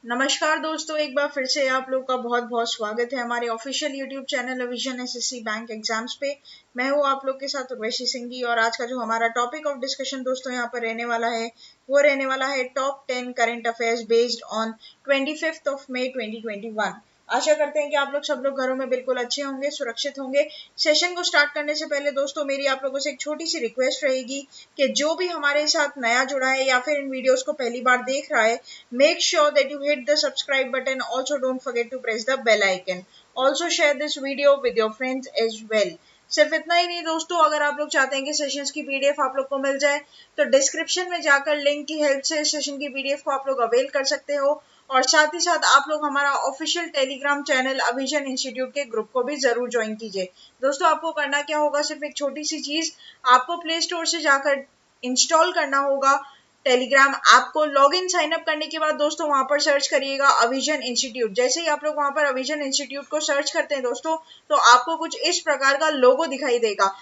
नमस्कार दोस्तों, एक बार फिर से आप लोग का बहुत बहुत स्वागत है हमारे official YouTube channel revision SSC bank exams पे। मैं हूँ आप लोग के साथ उर्वशी सिंघी और आज का जो हमारा टॉपिक ऑफ डिस्कशन दोस्तों यहाँ पर रहने वाला है वो रहने वाला है top 10 current affairs based on 25 मई 2021। आशा करते हैं कि आप लोग सब लोग घरों में बिल्कुल अच्छे होंगे, सुरक्षित होंगे। सेशन को स्टार्ट करने से पहले दोस्तों मेरी आप लोगों से एक छोटी सी रिक्वेस्ट रहेगी कि जो भी हमारे साथ नया जुड़ा है या फिर इन वीडियोस को पहली बार देख रहा है, make sure that you hit the subscribe button. Also don't forget to press the bell icon. Also share this video with your friends as well. सिर्फ इतना ही नहीं दोस्तों, अगर आप लोग चाहते हैं कि सेशंस की पीडीएफ आप लोग को मिल जाए तो डिस्क्रिप्शन में जाकर लिंक की हेल्प से सेशन की पीडीएफ को आप लोग अवेल कर सकते हो। और साथ ही साथ आप लोग हमारा ऑफिशियल टेलीग्राम चैनल अविजन इंस्टीट्यूट के ग्रुप को भी जरूर ज्वाइन कीजिए। दोस्तों आपको करना क्या होगा, सिर्फ एक छोटी सी चीज, आपको प्ले स्टोर से जाकर इंस्टॉल करना होगा टेलीग्राम ऐप को। लॉगिन साइन अप करने के बाद दोस्तों वहां पर सर्च करिएगा अविजन इंस्टीट्यूट। जैसे ही आप लोग वहां पर अविजन इंस्टीट्यूट को सर्च करते हैं दोस्तों, तो आपको कुछ इस प्रकार का लोगो दिखाई देगा।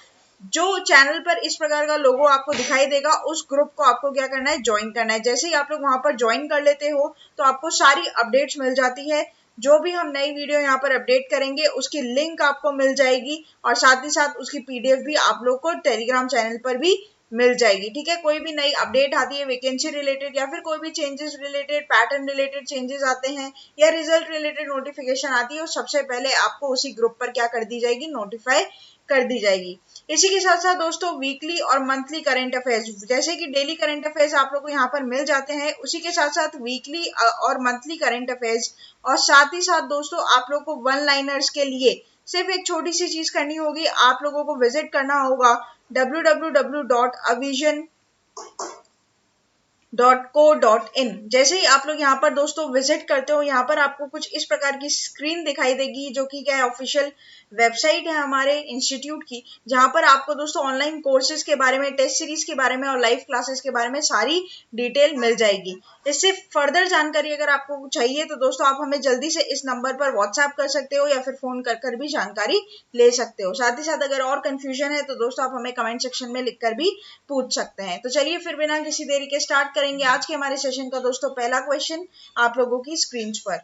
जो चैनल पर इस प्रकार का लोगो आपको दिखाई देगा, उस ग्रुप को आपको क्या करना है, ज्वाइन करना है। जैसे ही आप लोग वहां पर ज्वाइन कर लेते हो तो आपको सारी अपडेट्स मिल जाती है। जो भी हम नई वीडियो यहाँ पर अपडेट करेंगे उसकी लिंक आपको मिल जाएगी और साथ ही साथ उसकी पीडीएफ भी आप लोग को टेलीग्राम चैनल पर भी मिल जाएगी। ठीक है, कोई भी नई अपडेट आती है वैकेंसी रिलेटेड या फिर कोई भी changes related, pattern related changes आते हैं या रिजल्ट रिलेटेड नोटिफिकेशन आती है, सबसे पहले आपको उसी ग्रुप पर क्या कर दी जाएगी, नोटिफाई कर दी जाएगी। इसी के साथ साथ दोस्तों वीकली और मंथली करंट अफेयर्स, जैसे कि डेली करंट अफेयर्स आप लोग को यहाँ पर मिल जाते हैं, उसी के साथ साथ वीकली और मंथली करंट अफेयर्स। और साथ ही साथ दोस्तों आप लोग को वन लाइनर्स के लिए सिर्फ एक छोटी सी चीज करनी होगी, आप लोगों को विजिट करना होगा www.avision.co.in। जैसे ही आप लोग यहाँ पर दोस्तों विजिट करते हो, यहाँ पर आपको कुछ इस प्रकार की स्क्रीन दिखाई देगी, जो कि क्या है, ऑफिशियल वेबसाइट है हमारे इंस्टीट्यूट की, जहां पर आपको दोस्तों ऑनलाइन कोर्सेज के बारे में, टेस्ट सीरीज के बारे में और लाइव क्लासेस के बारे में सारी डिटेल मिल जाएगी। इससे फर्दर जानकारी अगर आपको चाहिए तो दोस्तों आप हमें जल्दी से इस नंबर पर व्हाट्सएप कर सकते हो या फिर फोन कर भी जानकारी ले सकते हो। साथ ही साथ अगर और कंफ्यूजन है तो दोस्तों आप हमें कमेंट सेक्शन में लिखकर भी पूछ सकते हैं। तो चलिए फिर बिना किसी देरी के स्टार्ट करेंगे आज के हमारे सेशन का। दोस्तों पहला क्वेश्चन आप लोगों की स्क्रीन पर,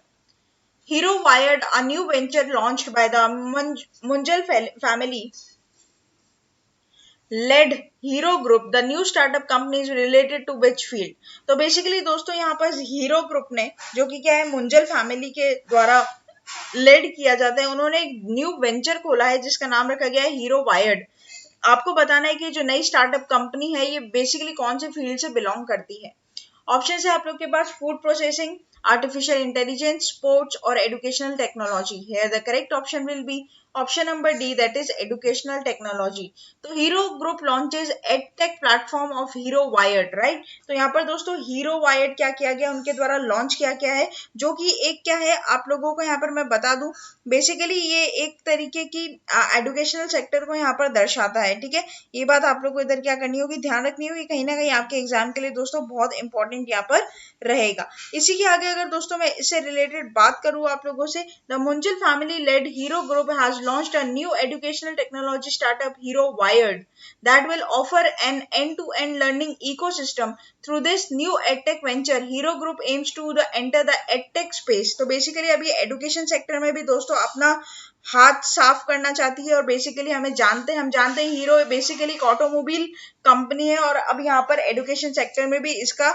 Hero wired a new venture launched by the Munjal family led Hero Group. The new startup company is related to which field? तो बेसिकली दोस्तों यहाँ पर हीरो ग्रुप ने, जो कि क्या है, मुंजल फैमिली के द्वारा लेड किया जाता है, उन्होंने एक न्यू वेंचर खोला है जिसका नाम रखा गया है हीरो वायर्ड। आपको बताना है कि जो नई स्टार्टअप कंपनी है ये बेसिकली कौन से फील्ड से बिलोंग करती है। ऑप्शन है आप लोग के पास food processing, artificial intelligence, sports और educational technology. Here the correct option will be option number D, that is educational technology. तो Hero group launches edtech platform of Hero Vired, right. तो यहाँ पर दोस्तों हीरो वायर्ड क्या किया गया, उनके द्वारा लॉन्च किया गया है, जो कि एक क्या है आप लोगों को यहाँ पर मैं बता दूं, बेसिकली ये एक तरीके की एजुकेशनल सेक्टर को यहाँ पर दर्शाता है। ठीक है, ये बात आप लोग को इधर क्या करनी होगी, ध्यान रखनी होगी, कहीं ना कहीं आपके एग्जाम के लिए दोस्तों बहुत इंपॉर्टेंट यहाँ पर रहेगा। इसी के आगे अगर दोस्तों मैं इससे रिलेटेड बात करूं आप लोगों से, the Munjal family led Hero group has launched a new educational technology startup Hero Vired that will offer an end-to-end learning ecosystem. Through this new edtech venture, Hero Group aims to enter the edtech space. तो basically अभी education sector में भी दोस्तों अपना हाथ साफ करना चाहती है और बेसिकली हम जानते हैं हीरो बेसिकली एक ऑटोमोबाइल कंपनी है और अब यहाँ पर एजुकेशन सेक्टर में भी इसका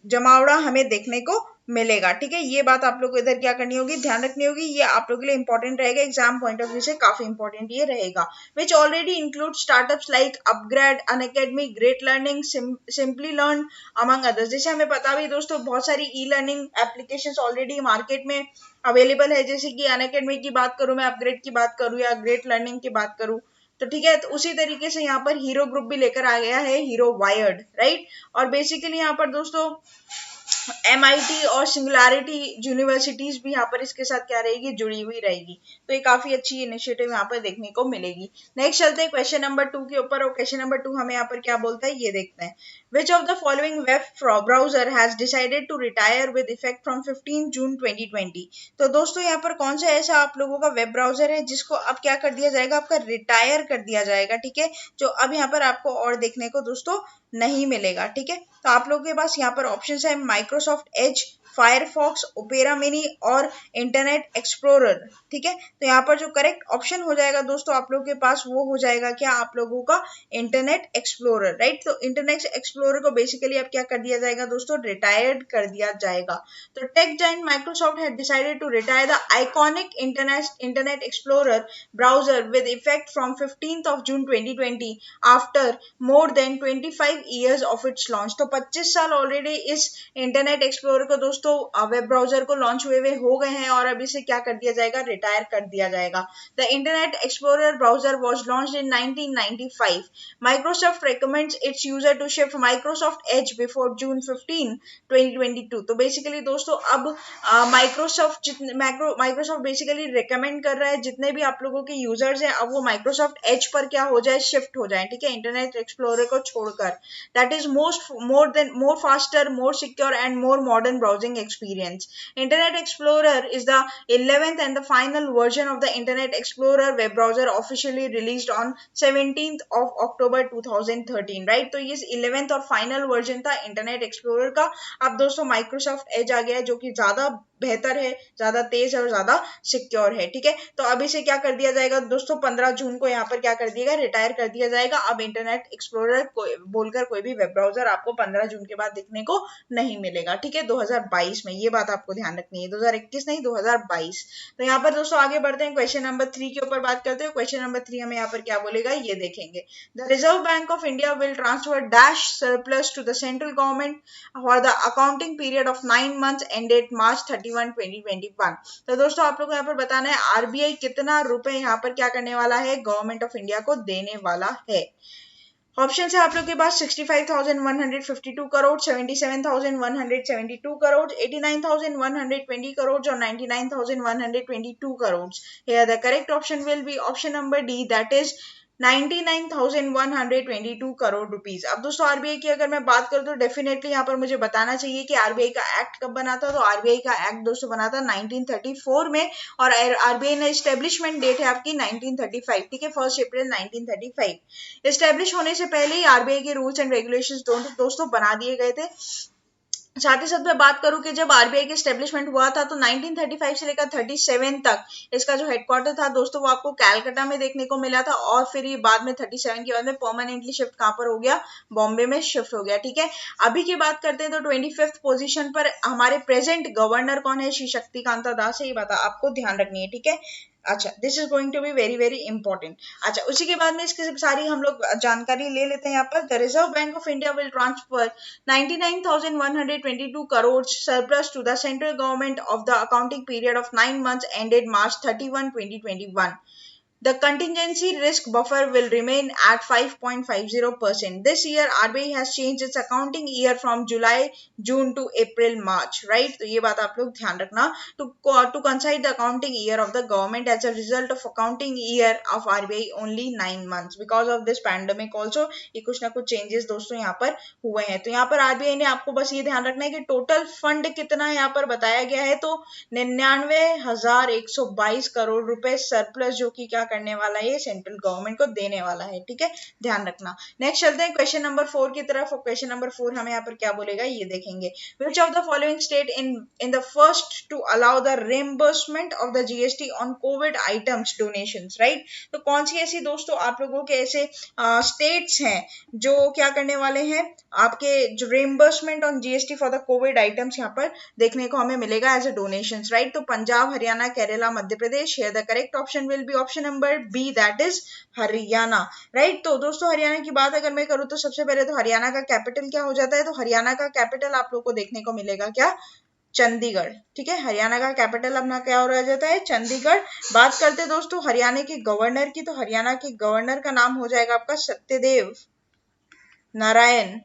जमावड़ा हमें देखने को मिलेगा। ठीक है, ये बात आप लोग को इधर क्या करनी होगी, ध्यान रखनी होगी, ये आप लोगों के लिए इंपॉर्टेंट रहेगा, एग्जाम पॉइंट ऑफ व्यू से काफी इंपॉर्टेंट ये रहेगा। विच already include startups like upgrade, Unacademy, great learning, simply learn among others. जैसे हमें पता भी दोस्तों बहुत सारी e learning applications already market में अवेलेबल है, जैसे कि अनअकैडमी की बात करूं मैं, अपग्रेड की बात करूं या ग्रेट लर्निंग की बात करूं, तो ठीक है, तो उसी तरीके से यहाँ पर हीरो ग्रुप भी लेकर आ गया है हीरो वायर्ड, राइट। और बेसिकली यहाँ पर दोस्तों MIT और सिंगुलैरिटी यूनिवर्सिटीज भी यहाँ पर इसके साथ क्या रहेगी, जुड़ी हुई रहेगी। तो ये काफी अच्छी इनिशिएटिव यहाँ पर देखने को मिलेगी। नेक्स्ट चलते हैं क्वेश्चन नंबर 2 के ऊपर, और क्वेश्चन नंबर 2 हमें यहाँ पर क्या बोलता है ये देखते हैं। Which of the following web browser has decided to retire with effect from 15 जून 2020? तो दोस्तों यहाँ पर कौन सा ऐसा आप लोगों का वेब ब्राउजर है जिसको अब क्या कर दिया जाएगा, आपका रिटायर कर दिया जाएगा, ठीक है, जो अब यहाँ पर आपको और देखने को दोस्तों नहीं मिलेगा, ठीक है। तो आप लोगों के पास यहाँ पर ऑप्शन है Microsoft Edge, Firefox, opera mini और इंटरनेट एक्सप्लोरर, ठीक है। तो यहाँ पर जो करेक्ट ऑप्शन हो जाएगा दोस्तों आप लोगों के पास वो हो जाएगा क्या, आप लोगों का इंटरनेट एक्सप्लोरर, राइट। तो इंटरनेट एक्सप्लोरर को बेसिकली अब क्या कर दिया जाएगा दोस्तों, रिटायर्ड कर दिया जाएगा। तो tech giant Microsoft had decided to retire the iconic Internet Explorer browser with effect from 15th of June 2020 after more than 25 years of its launch. तो 25 साल ऑलरेडी इस इंटरनेट एक्सप्लोरर को दोस्तों वेब ब्राउजर को लॉन्च हुए हो गए हैं और अभी से क्या कर दिया जाएगा, रिटायर कर दिया जाएगा। The Internet Explorer browser was launched in 1995। Microsoft recommends its user to shift Microsoft Edge before June 15, 2022। तो बेसिकली दोस्तों अब माइक्रोसॉफ्ट बेसिकली रिकमेंड कर रहा है जितने भी आप लोगों के यूजर्स हैं अब वो माइक्रोसॉफ्ट एज पर क्या हो जाए, शिफ्ट हो जाए, ठीक है, इंटरनेट एक्सप्लोरर को छोड़कर। That is more faster, more secure and more modern browsing experience. Internet Explorer is the 11th and the final version of the Internet Explorer web browser officially released on 17th of October 2013, right? तो ये 11th और final version था internet explorer का। अब दोस्तों Microsoft Edge आ गया है जो कि ज्यादा बेहतर है, ज्यादा तेज और ज्यादा सिक्योर है, ठीक है। तो अभी से क्या कर दिया जाएगा दोस्तों, 15 जून को यहाँ पर क्या कर दिया, रिटायर कर दिया जाएगा। अब इंटरनेट एक्सप्लोरर बोलकर कोई भी वेब ब्राउजर आपको 15 जून के बाद देखने को नहीं मिलेगा, ठीक है, 2022 में। ये बात आपको ध्यान रखनी है, 2021 नहीं 2022। तो यहाँ पर दोस्तों आगे बढ़ते हैं, क्वेश्चन नंबर 3 के ऊपर बात करते हैं। क्वेश्चन नंबर 3 हमें यहाँ पर क्या बोलेगा ये देखेंगे। The Reserve Bank of India will transfer dash surplus to the central government for the accounting period of 9 months ended March 31, 2021। तो दोस्तों आप लोग को यहाँ पर बताना है आरबीआई कितना रुपए यहाँ पर क्या करने वाला है, गवर्नमेंट ऑफ इंडिया को देने वाला है। ऑप्शन है आप लोग के पास 65,152 करोड़, 77,172 करोड़, 89,120 करोड़ और 99,122 crore. Here the correct option will be option number D, that is 99,122 crore rupees. अब दोस्तों आरबीआई की अगर मैं बात करूं तो डेफिनेटली यहाँ पर मुझे बताना चाहिए कि आरबीआई का एक्ट कब बना था। तो आरबीआई का एक्ट दोस्तों बना था 1934 में और आरबीआई ने एस्टेब्लिशमेंट डेट है आपकी 1935, ठीक है, 1 अप्रैल 1935। एस्टेब्लिश होने से पहले ही आरबीआई के रूल्स एंड रेगुलेशंस दोस्तों बना दिए गए थे। साथ ही साथ मैं बात करूं कि जब आरबीआई का एस्टेब्लिशमेंट हुआ था तो 1935 से लेकर 37 तक इसका जो हेडक्वार्टर था दोस्तों वो आपको कैलकाटा में देखने को मिला था और फिर ये बाद में 37 के बाद में परमानेंटली शिफ्ट कहां पर हो गया, बॉम्बे में शिफ्ट हो गया, ठीक है। अभी की बात करते हैं तो 25th पोजीशन पर हमारे प्रेजेंट गवर्नर कौन है, श्री शक्तिकांता दास है, ये बात आपको ध्यान रखनी है, ठीक है। अच्छा, this is going to be very very important. अच्छा, उसी के बाद में इसकी सारी हम लोग जानकारी ले लेते हैं। यहाँ पर the Reserve Bank of India will transfer 99,122 crore surplus to the central government of the accounting period of 9 months ended March 31, 2021। The contingency risk buffer will remain at 5.50%. This year, RBI has changed its accounting year from June to April, March, right? तो ये बात आप लोग ध्यान रखना। To coincide the accounting year of the government as a result of accounting year of RBI only 9 months because of this pandemic also ये कुछ ना कुछ changes दोस्तों यहाँ पर हुए हैं। तो यहाँ पर RBI ने आपको बस ये ध्यान रखना है कि टोटल फंड कितना यहाँ पर बताया गया है, तो 99,122 करोड़ रुपए सरप्लस जो कि क्या करने वाला है, सेंट्रल गवर्नमेंट को देने वाला है, ठीक है, ध्यान रखना। नेक्स्ट चलते हैं क्वेश्चन नंबर 4 की तरफ। क्वेश्चन नंबर 4 हमें यहाँ पर क्या बोलेगा ये देखेंगे। Which of the following state in the first to allow the reimbursement of the GST on COVID items donations, right? तो कौन सी ऐसी दोस्तों आप लोगों के ऐसे स्टेट्स हैं जो क्या करने वाले हैं, आपके जो reimbursement on GST for the Covid items यहाँ पर देखने को हमें मिलेगा एज ए डोनेशंस, राइट? तो Punjab, Haryana, Kerala, Madhya Pradesh. Here the correct option will be option number B, that is Haryana, right? तो दोस्तों हरियाणा की बात अगर मैं करूँ तो सबसे पहले तो हरियाणा का कैपिटल क्या हो जाता है, तो हरियाणा का कैपिटल आप लोग को देखने को मिलेगा क्या, चंडीगढ़, ठीक है। हरियाणा का कैपिटल अपना क्या हो रह जाता है, चंडीगढ़। बात करते हैं दोस्तों हरियाणा के गवर्नर की, तो हरियाणा के गवर्नर का नाम हो जाएगा आपका सत्यदेव नारायण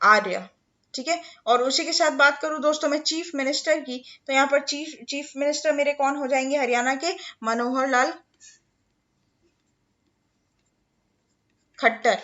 आर्य, ठीक है। और उसी के साथ बात करूं दोस्तों मैं चीफ मिनिस्टर की, तो यहाँ पर चीफ मिनिस्टर मेरे कौन हो जाएंगे हरियाणा के, मनोहर लाल खट्टर।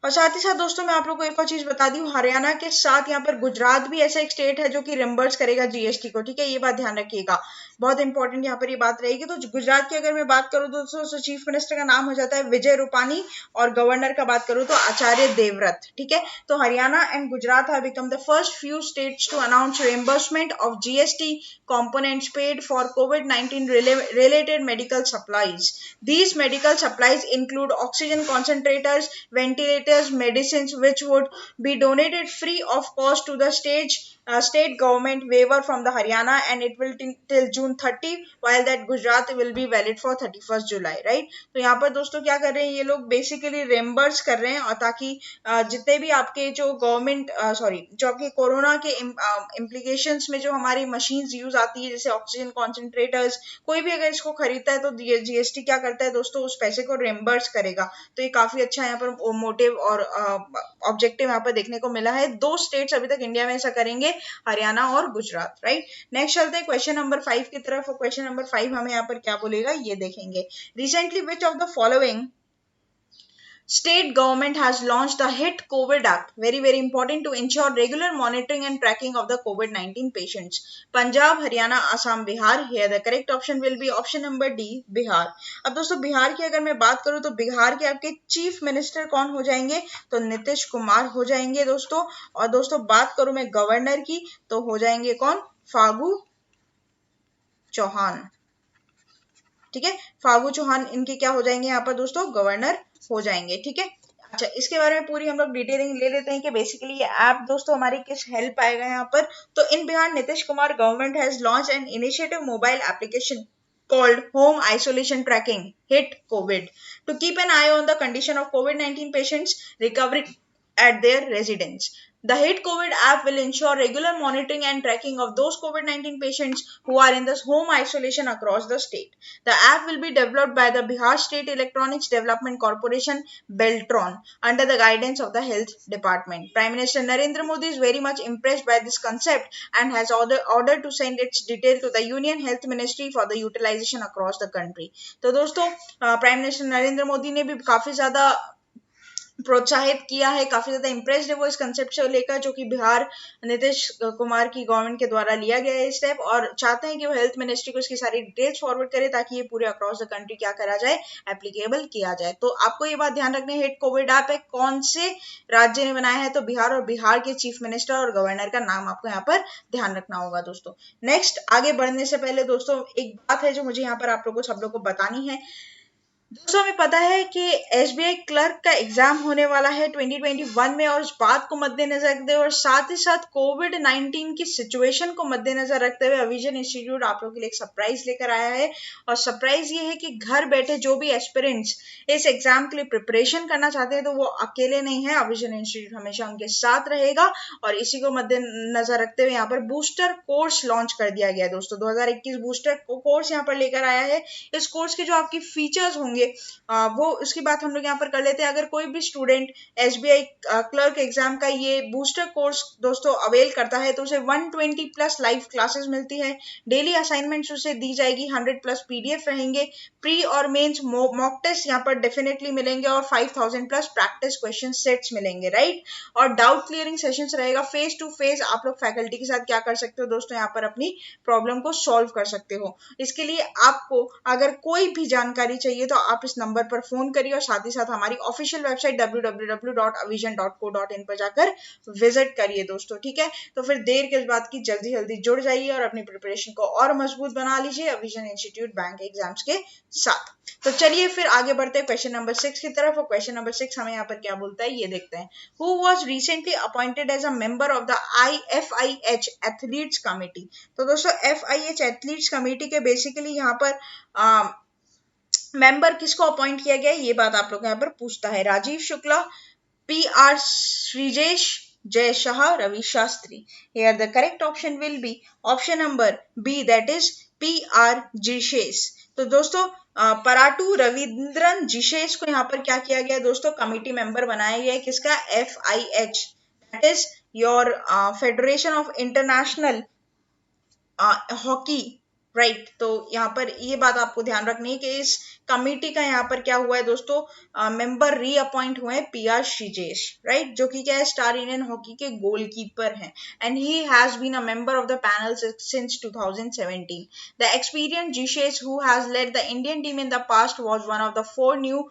और साथ ही साथ दोस्तों मैं आप लोगों को एक और चीज बता दी हूँ, हरियाणा के साथ यहाँ पर गुजरात भी ऐसा एक स्टेट है जो कि रिम्बर्स करेगा जीएसटी को, ठीक है, ये बात ध्यान रखिएगा, बहुत इंपॉर्टेंट यहाँ पर ये बात रहेगी। तो गुजरात की अगर मैं बात करूँ तो दोस्तों चीफ मिनिस्टर का नाम हो जाता है विजय रूपानी, और गवर्नर का बात करूँ तो आचार्य देवव्रत, ठीक है। तो Haryana and Gujarat have become the first few states to announce reimbursement of GST components paid for COVID-19 related medical supplies. These medical supplies include oxygen concentrators, ventilators, medicines, which would be donated free of cost to the state government, waiver from the Haryana, and it will till June 30, while that Gujarat will be valid for 31st July, right? तो यहाँ पर दोस्तों क्या कर रहे हैं ये लोग, बेसिकली रेम्बर्स कर रहे हैं, और ताकि जितने भी आपके जो गवर्नमेंट जो आपके कोरोना के इम्प्लीकेशंस में जो हमारी मशीन्स यूज आती है, जैसे ऑक्सीजन कॉन्सेंट्रेटर्स, कोई भी अगर इसको खरीदता है तो जीएसटी क्या करता है दोस्तों, उस पैसे को रेम्बर्स करेगा। तो ये काफी अच्छा यहाँ पर मोटिव और ऑब्जेक्टिव यहाँ पर देखने को मिला है। 2 स्टेट्स अभी तक इंडिया में ऐसा करेंगे, हरियाणा और गुजरात, राइट। नेक्स्ट चलते हैं क्वेश्चन नंबर 5 की तरफ। क्वेश्चन नंबर 5 हमें यहाँ पर क्या बोलेगा ये देखेंगे। Recently which of the following state government has launched the HIT COVID app, very very important, to ensure regular monitoring and tracking of the COVID-19 patients? Punjab, Haryana, Assam, Bihar. Here the correct option will be option number D, Bihar. अब दोस्तों बिहार की अगर मैं बात करूं तो बिहार के आपके चीफ मिनिस्टर कौन हो जाएंगे, तो नीतीश कुमार हो जाएंगे दोस्तों। और दोस्तों बात करूं मैं गवर्नर की तो हो जाएंगे कौन, फागू चौहान, ठीक है, फागू चौहान इनके क्या हो जाएंगे यहाँ पर दोस्तों, गवर्नर हो जाएंगे, ठीक है। अच्छा, इसके बारे में पूरी हम लोग डिटेलिंग ले लेते हैं कि बेसिकली ये ऐप दोस्तों हमारी किस हेल्प आएगा यहाँ पर। तो in Bihar Nitish Kumar government has launch an initiative mobile application called Home Isolation Tracking HIT COVID to keep an eye on the condition of COVID-19 patients recovering at their residence. The HIT COVID app will ensure regular monitoring and tracking of those COVID-19 patients who are in this home isolation across the state. The app will be developed by the Bihar State Electronics Development Corporation, Beltron, under the guidance of the Health Department. Prime Minister Narendra Modi is very much impressed by this concept and has ordered to send its detail to the Union Health Ministry for the utilization across the country. तो दोस्तों prime minister Narendra Modi ने भी काफी ज्यादा प्रोत्साहित किया है, काफी ज्यादा इम्प्रेस्ड है वो इस कंसेप्ट से लेकर, जो कि बिहार नीतीश कुमार की गवर्नमेंट के द्वारा लिया गया है स्टेप, और चाहते हैं कि वो हेल्थ मिनिस्ट्री को इसकी सारी डिटेल्स फॉरवर्ड करे ताकि ये पूरे अक्रॉस द कंट्री क्या करा जाए, एप्लीकेबल किया जाए। तो आपको ये बात ध्यान रखनी है, हिट कोविड ऐप है कौन से राज्य ने बनाया है, तो बिहार, और बिहार के चीफ मिनिस्टर और गवर्नर का नाम आपको यहाँ पर ध्यान रखना होगा दोस्तों। नेक्स्ट आगे बढ़ने से पहले दोस्तों एक बात है जो मुझे यहाँ पर आप लोगों को सब लोग को बतानी है। दोस्तों हमें पता है कि एसबीआई क्लर्क का एग्जाम होने वाला है 2021 में, और इस बात को मद्देनजर रखते हुए और साथ ही साथ कोविड-19 की सिचुएशन को मद्देनजर रखते हुए अविजन इंस्टीट्यूट आप लोगों के लिए एक सरप्राइज लेकर आया है। और सरप्राइज ये है कि घर बैठे जो भी एस्पिरेंट्स इस एग्जाम के लिए प्रिपरेशन करना चाहते हैं तो वो अकेले नहीं है, अविजन इंस्टीट्यूट हमेशा उनके साथ रहेगा। और इसी को मद्देनजर रखते हुए यहाँ पर बूस्टर कोर्स लॉन्च कर दिया गया है दोस्तों। 2021 बूस्टर कोर्स यहाँ पर लेकर आया है। इस कोर्स के जो आपकी फीचर्स होंगे वो उसकी बात हम लोग यहाँ पर कर लेते हैं। अगर कोई भी स्टूडेंट एसबीआई क्लर्क एग्जाम का ये बूस्टर कोर्स दोस्तों अवेल करता है तो उसे 120 प्लस लाइव क्लासेस मिलती है, डेली असाइनमेंट्स उसे दी जाएगी, 100 प्लस पीडीएफ रहेंगे, प्री और मेंस मॉक टेस्ट यहाँ पर डेफिनेटली मिलेंगे, और 5000 प्लस प्रैक्टिस क्वेश्चन सेट्स मिलेंगे, राइट। और डाउट क्लियरिंग सेशंस रहेगा, फेस टू फेस आप लोग फैकल्टी के साथ क्या कर सकते हो दोस्तों, यहाँ पर अपनी प्रॉब्लम को सॉल्व कर सकते हो। इसके लिए आपको अगर कोई भी जानकारी चाहिए तो आप इस नंबर पर फोन करिए, और साथ ही साथ हमारी ऑफिशियल वेबसाइट www.avision.co.in पर जाकर विजिट करिए दोस्तों, ठीक है। तो फिर देर किस बात की, जल्दी जल्दी जुड़ जाइए और अपनी प्रिपरेशन को और मजबूत बना लीजिए अविजन इंस्टीट्यूट बैंक एग्जाम्स के साथ। तो चलिए फिर आगे बढ़ते हैं क्वेश्चन नंबर 6 की तरफ। और क्वेश्चन नंबर 6 हमें यहाँ पर क्या बोलता है ये देखते हैं। Who was recently appointed as a member of the FIH athletes committee. तो दोस्तों FIH एथलीट्स कमेटी के बेसिकली यहाँ पर मेंबर किसको अपॉइंट किया गया है ये बात आप लोग यहाँ पर पूछता है। Rajiv Shukla, PR Sreejesh, Jay Shah, Ravi Shastri. Here the correct option will be option number B, that is PR Jesus. तो दोस्तों पराटू रविंद्रन जिशेष को यहाँ पर क्या किया गया दोस्तों, कमिटी मेंबर बनाया गया है किसका, FIH, that is your federation of international hockey right तो यहाँ पर ये बात आपको ध्यान रखनी है कि इस कमिटी का यहाँ पर क्या हुआ है दोस्तों, मेंबर रीअपॉइंट हुए हैं पीआर श्रीजेश, राइट, जो कि क्या है स्टार इंडियन हॉकी के गोलकीपर हैं and he has been a member of the panel since 2017. The experience Jishesh who has led the Indian team in the past was one of the 4 new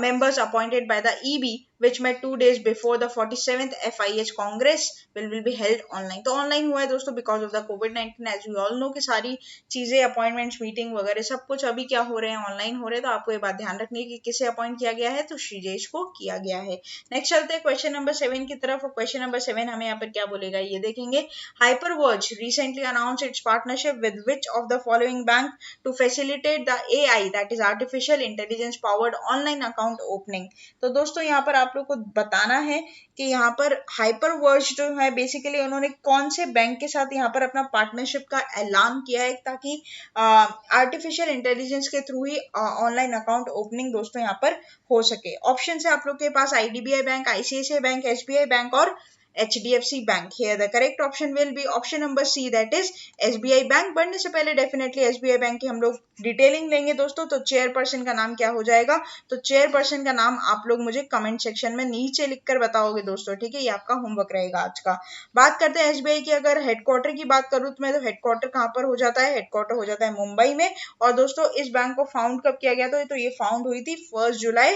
members appointed by the EB, which met 2 days before the 47th FIH Congress will be held online. तो online हुआ है दोस्तों because of the COVID, as we all know कि सारी चीजें appointments meeting वगैरह सब कुछ अभी क्या हो रहे हैं, ऑनलाइन हो रहे हैं. तो आपको ये बात ध्यान रखनी है कि किसे अपॉइंट किया गया है, तो श्रीजेश को किया गया है. नेक्स्ट चलते हैं क्वेश्चन नंबर 7 की तरफ. और क्वेश्चन नंबर 7 हमें यहाँ पर क्या बोलेगा ये देखेंगे. HyperVerge recently announce its partnership with which of the following bank to facilitate the AI, that is artificial intelligence powered online account opening. तो दोस्तों यहाँ पर आप लोग को बताना है कि यहाँ पर हाइपरवर्ज जो है बेसिकली उन्होंने कौन से बैंक के साथ यहाँ पर अपना पार्टनरशिप का ऐलान किया है ताकि आर्टिफिशियल इंटेलिजेंस के थ्रू ही ऑनलाइन अकाउंट ओपनिंग दोस्तों यहाँ पर हो सके. ऑप्शन है आप लोग के पास IDBI bank, ICICI bank, SBI bank और HDFC bank. Here the correct option will be option number C, that is SBI bank. बढ़ने से पहले डेफिनेटली SBI बैंक की हम लोग डिटेलिंग लेंगे दोस्तों. तो चेयरपर्सन का नाम क्या हो जाएगा, तो चेयरपर्सन का नाम आप लोग मुझे कमेंट सेक्शन में नीचे लिखकर बताओगे दोस्तों, ठीक है, ये आपका होमवर्क रहेगा आज का. बात करते हैं SBI की. अगर हेडक्वार्टर की बात करूँ तो मैं तो हेडक्वार्टर कहाँ पर हो जाता है, हेडक्वार्टर हो जाता है मुंबई में. और दोस्तों इस बैंक को फाउंड कब किया गया था, तो ये फाउंड हुई थी 1 जुलाई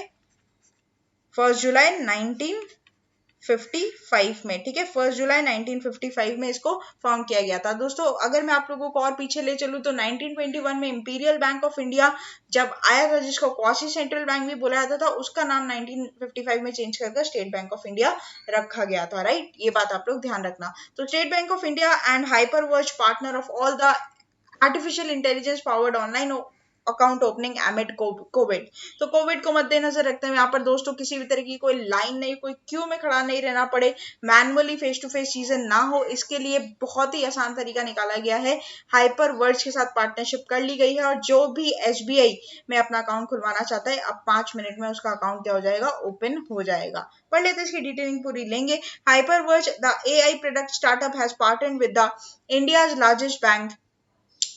1955 में, ठीक है, 1 जुलाई 1955 में इसको फाउंड किया गया था. दोस्तों अगर मैं आप लोगों को और पीछे ले चलूं तो 1921 में इंपीरियल बैंक ऑफ इंडिया जब आया था, जिसको क्वासी सेंट्रल बैंक भी बोला जाता था, उसका नाम 1955 में चेंज करके स्टेट बैंक ऑफ इंडिया रखा गया था. राइट, ये बात आप लोग ध्यान रखना. तो State Bank of India and HyperVerge partner of all the artificial intelligence powered online account opening amid Covid. तो कोविड को मद्देनजर रखते हुए यहाँ पर दोस्तों किसी भी तरह की कोई लाइन नहीं, कोई क्यू में खड़ा नहीं रहना पड़े, मैनुअली फेस टू फेस चीजें ना हो, इसके लिए बहुत ही आसान तरीका निकाला गया है. हाइपरवर्ज के साथ पार्टनरशिप कर ली गई है और जो भी SBI में अपना अकाउंट खुलवाना चाहता है अब 5 मिनट में उसका अकाउंट क्या हो जाएगा, ओपन हो जाएगा. पढ़ लेते इसकी डिटेलिंग पूरी लेंगे. HyperVerge the AI product startup has partnered with the India's largest bank,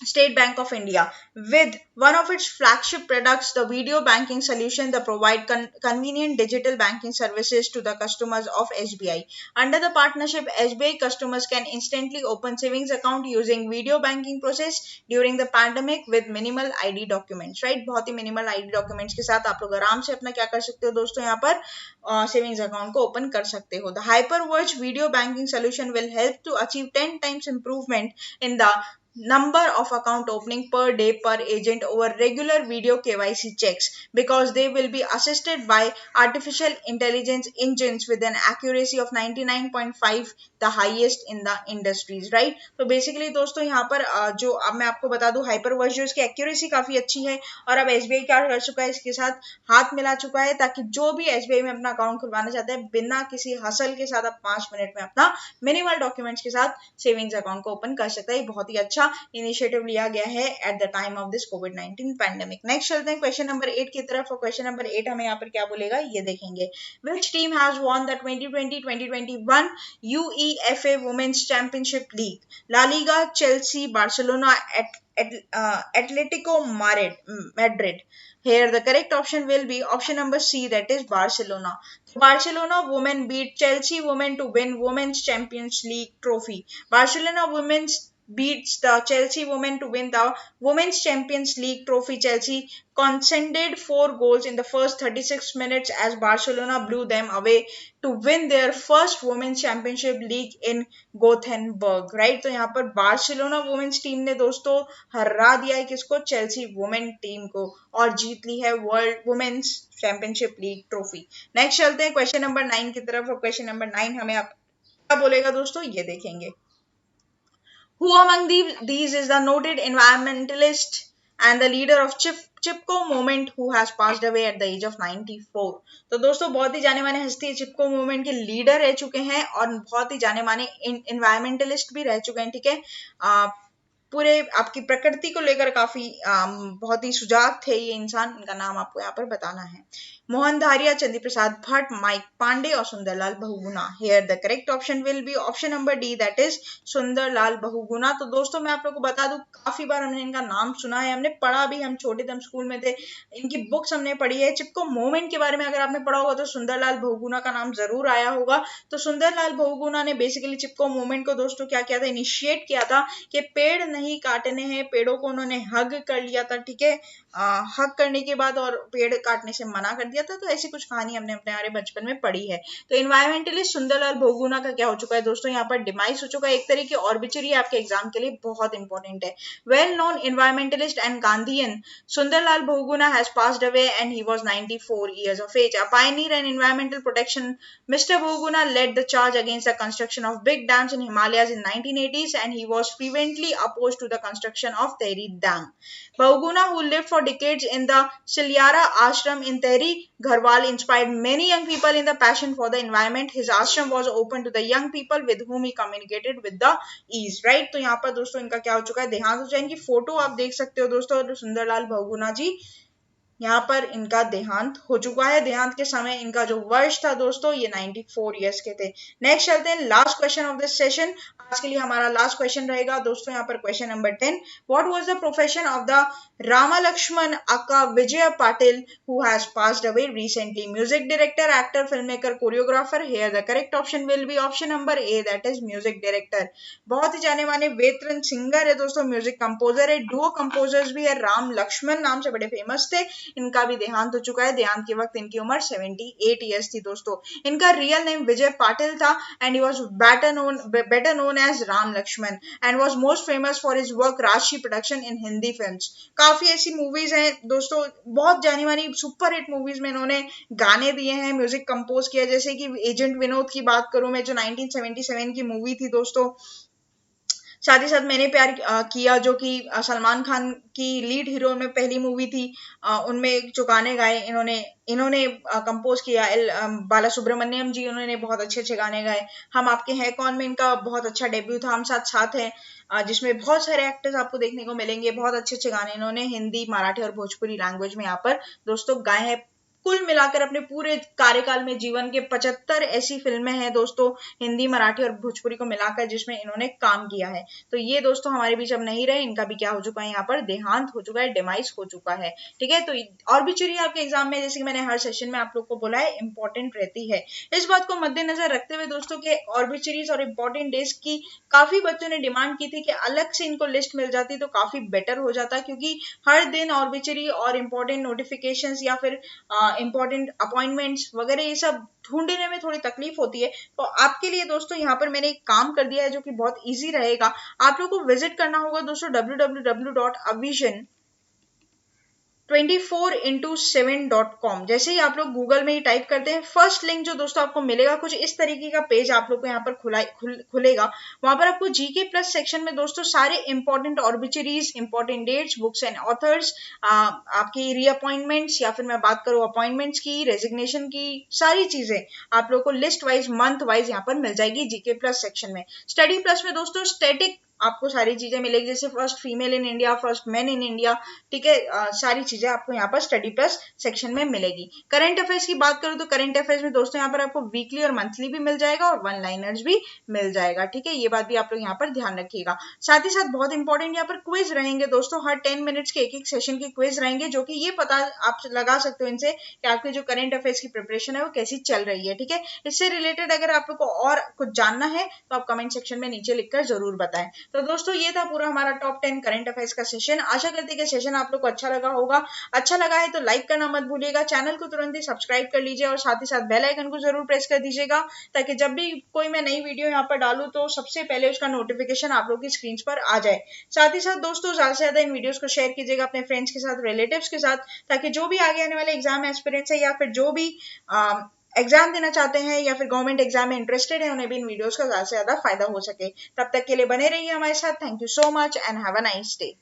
State Bank of India, with one of its flagship products, the video banking solution that provide convenient digital banking services to the customers of SBI. Under the partnership, SBI customers can instantly open savings account using video banking process during the pandemic with minimal ID documents. Right, बहुत ही minimal ID documents के साथ आप लोग आराम से अपना क्या कर सकते हो दोस्तों, यहाँ पर सेविंग्स अकाउंट को ओपन कर सकते हो. The HyperVerge video banking solution will help to achieve 10 times improvement in the number of account opening per day per agent over regular video KYC checks, because they will be assisted by artificial intelligence engines with an accuracy of 99.5, the highest in the industries. Right, तो basically दोस्तों यहाँ पर जो अब मैं आपको बता दूं हाइपरवर्ज जो इसकी एक्यूरेसी काफी अच्छी है और अब SBI क्या कर चुका है, इसके साथ हाथ मिला चुका है ताकि जो भी SBI में अपना अकाउंट खुलवाना चाहता है बिना किसी हसल के साथ अब 5 मिनट में अपना मिनिमल डॉक्यूमेंट्स के साथ सेविंग्स अकाउंट को ओपन कर सकता है. बहुत ही अच्छा इनिशिएटिव लिया गया है at the time of this covid pandemic. Next चलते हैं क्वेश्चन नंबर 8 की तरफ. और क्वेश्चन नंबर 8 हमें यहाँ पर क्या बोलेगा ये देखेंगे. Which team has won the 2020-2021 UEFA women's championship league? La Liga, Chelsea, Barcelona, Atletico Madrid. Here the correct option will be option number C, that is Barcelona. Barcelona women beat Chelsea women to win Women's Champions League trophy. Barcelona women's beats the Chelsea women to win the Women's Champions League trophy. Chelsea conceded 4 goals in the first 36 minutes as Barcelona blew them away to win their first Women's Championship League in Gothenburg. Right, तो यहाँ पर Barcelona women's team ने दोस्तों हरा दिया है किसको, Chelsea women team को, और जीत ली है world women's championship league trophy. Next चलते हैं क्वेश्चन नंबर 9 की तरफ. और क्वेश्चन नंबर 9 हमें आप क्या बोलेगा दोस्तों ये देखेंगे. Who among these is the noted environmentalist and the leader of Chipko movement who has passed away at the age of 94? तो दोस्तों बहुत ही जाने माने हस्ती चिपको मूवमेंट के लीडर रह चुके हैं और बहुत ही जाने माने एनवायरमेंटलिस्ट भी रह चुके हैं. ठीक है, पूरे आपकी प्रकृति को लेकर काफी बहुत ही सुजाग थे ये इंसान। इनका नाम आपको यहाँ पर बताना है। मोहन धारिया, चंद्र प्रसाद भट्ट, माइक पांडे और Sundarlal Bahuguna. Here the correct option will be option number D, that is Sundarlal Bahuguna. तो दोस्तों मैं आप लोगों को बता दूं, काफी बार हमने इनका नाम सुना है, हमने पढ़ा भी, हम छोटे थे, हम स्कूल में थे, इनकी बुक्स हमने पढ़ी है। चिपको मूवमेंट के बारे में अगर आपने पढ़ा होगा तो सुंदरलाल बहुगुणा का नाम जरूर आया होगा। तो सुंदरलाल बहुगुणा ने बेसिकली चिपको मूवमेंट को दोस्तों क्या किया था, इनिशिएट किया था कि पेड़ नहीं काटने हैं, पेड़ों को उन्होंने हग कर लिया था, ठीक है, हक करने के बाद और पेड़ काटने से मना कर दिया था। तो ऐसी कुछ कहानी हमने अपने हमारे बचपन में पढ़ी है। तो इन्वायरमेंटलिस्ट सुंदरलाल बहुगुणा का क्या हो चुका है दोस्तों, यहाँ पर डिमाइस हो चुका है। एक तरह की ऑर्बिचरी आपके एग्जाम के लिए बहुत इंपॉर्टेंट है। Well known environmentalist and Gandhian Sundarlal Bahuguna has passed away and he was 94 years of age. A pioneer in environmental protection, Mr. Bahuguna led the charge against the construction of big dams in Himalayas in 1980s, and he was fervently opposed to the construction of Tehri Dam. Bahuguna, who lived for decades in the Silyara ashram in Tehri Garhwal, inspired many young people in the passion for the environment. His ashram was open to the young people with whom he communicated with the ease. Right? तो यहाँ पर दोस्तों इनका क्या हो चुका है, देहांत हो जाए। इनकी फोटो आप देख सकते हो दोस्तों, सुंदरलाल बहुगुणा जी, यहाँ पर इनका देहांत हो चुका है। देहांत के समय इनका जो वर्ष था दोस्तों, ये 94 इयर्स के थे। नेक्स्ट चलते हैं last question of this session. आज के लिए हमारा लास्ट क्वेश्चन रहेगा दोस्तों यहाँ पर question number 10। What was the profession of the Rama Laxman aka Vijay Patil who has passed away recently? Music director, actor, film maker, choreographer. Here the correct option will be option number A, that is music director. बहुत ही जाने माने veteran singer है दोस्तों, music composer है, duo composers भी है। राम लक्ष्मण नाम से बड़े फेमस थे। इनका भी देहांत हो चुका है। देहांत के वक्त इनकी उम्र 78 इयर्स थी दोस्तों। इनका रियल नेम विजय पाटिल था and he was better known as Ram Laxman and was most famous for his work Rajshri production in Hindi films. काफी ऐसी मूवीज हैं दोस्तों, बहुत जानी मानी सुपर हिट मूवीज में इन्होंने गाने दिए हैं, म्यूजिक कंपोज किया। जैसे कि एजेंट विनोद की बात करूं मैं, जो 1977 की मूवी थी दोस्तों। साथ ही साथ मैंने प्यार किया, जो कि सलमान खान की लीड हीरो में पहली मूवी थी, उनमें जो गाने गाए इन्होंने कंपोज किया। बाला सुब्रमण्यम जी, उन्होंने बहुत अच्छे अच्छे गाने गाए। हम आपके हैं कौन में इनका बहुत अच्छा डेब्यू था। हम साथ साथ हैं, जिसमें बहुत सारे एक्टर्स आपको देखने को मिलेंगे। बहुत अच्छे अच्छे गाने इन्होंने हिंदी, मराठी और भोजपुरी लैंग्वेज में यहाँ पर दोस्तों गाए हैं। कुल मिलाकर अपने पूरे कार्यकाल में जीवन के 75 ऐसी फिल्में हैं दोस्तों, हिंदी, मराठी और भोजपुरी को मिलाकर, जिसमें इन्होंने काम किया है। तो ये दोस्तों हमारे बीच अब नहीं रहे, इनका भी क्या हो चुका है, यहाँ पर देहांत हो चुका है, डिमाइस हो चुका है। ठीक है, तो ऑर्बिचुरी आपके एग्जाम में, जैसे कि मैंने हर सेशन में आप लोग को बोला है, इंपॉर्टेंट रहती है। इस बात को मद्देनजर रखते हुए दोस्तों के ऑर्बिचुरीज और इंपॉर्टेंट डेज की काफी बच्चों ने डिमांड की थी कि अलग से इनको लिस्ट मिल जाती तो काफी बेटर हो जाता, क्योंकि हर दिन ऑर्बिचुरी और इंपॉर्टेंट नोटिफिकेशंस या फिर इंपॉर्टेंट अपॉइंटमेंट्स वगैरह ये सब ढूंढने में थोड़ी तकलीफ होती है। तो आपके लिए दोस्तों यहाँ पर मैंने एक काम कर दिया है जो कि बहुत इजी रहेगा। आप लोगों को विजिट करना होगा दोस्तों www.avision24x7.com। जैसे ही आप लोग गूगल में ही टाइप करते हैं, फर्स्ट लिंक जो दोस्तों आपको मिलेगा, कुछ इस तरीके का पेज आप लोग को यहाँ पर खुलेगा। वहां पर आपको जीके प्लस सेक्शन में दोस्तों सारे important obituaries, important dates, books and authors, आपकी रीअपॉइंटमेंट्स या फिर मैं बात करूँ अपॉइंटमेंट्स की, रेजिग्नेशन की, सारी चीजें आप लोग को लिस्ट वाइज, मंथ वाइज यहाँ पर मिल जाएगी जीके प्लस सेक्शन में। स्टडी प्लस में दोस्तों स्टैटिक आपको सारी चीजें मिलेगी, जैसे first female in India, first main in India, ठीक है, सारी चीजें आपको यहाँ पर स्टडी प्लस सेक्शन में मिलेगी। करंट अफेयर्स की बात करूँ तो करंट अफेयर्स में दोस्तों यहाँ पर आपको वीकली और मंथली भी मिल जाएगा और वन लाइनर्स भी मिल जाएगा। ठीक है, ये बात भी आप लोग यहाँ पर ध्यान रखिएगा। साथ ही साथ बहुत इंपॉर्टेंट यहाँ पर क्विज रहेंगे दोस्तों, हर 10 मिनट्स के एक सेशन के क्विज रहेंगे, जो कि ये पता आप लगा सकते हो इनसे कि आपकी जो करंट अफेयर्स की प्रिपरेशन है वो कैसी चल रही है। ठीक है, इससे रिलेटेड अगर आप लोग को और कुछ जानना है तो आप कमेंट सेक्शन में नीचे लिखकर जरूर बताएं। तो दोस्तों ये था पूरा हमारा टॉप 10 करंट अफेयर्स का सेशन। आशा करते हैं कि सेशन आप लोग को अच्छा लगा होगा। अच्छा लगा है तो लाइक करना मत भूलिएगा, चैनल को तुरंत ही सब्सक्राइब कर लीजिए और साथ ही साथ बेल आइकन को जरूर प्रेस कर दीजिएगा, ताकि जब भी कोई मैं नई वीडियो यहाँ पर डालूं तो सबसे पहले उसका नोटिफिकेशन आप लोग की स्क्रीन पर आ जाए। साथ ही साथ दोस्तों ज्यादा से ज्यादा इन वीडियोस को शेयर कीजिएगा अपने फ्रेंड्स के साथ, रिलेटिव्स के साथ, ताकि जो भी आगे आने वाले एग्जाम एस्पिरेंट्स है या फिर जो भी एग्जाम देना चाहते हैं या फिर गवर्नमेंट एग्जाम में इंटरेस्टेड है, उन्हें भी इन वीडियोस का ज्यादा से ज्यादा फायदा हो सके। तब तक के लिए बने रहिए हमारे साथ। Thank you so much and have a nice day.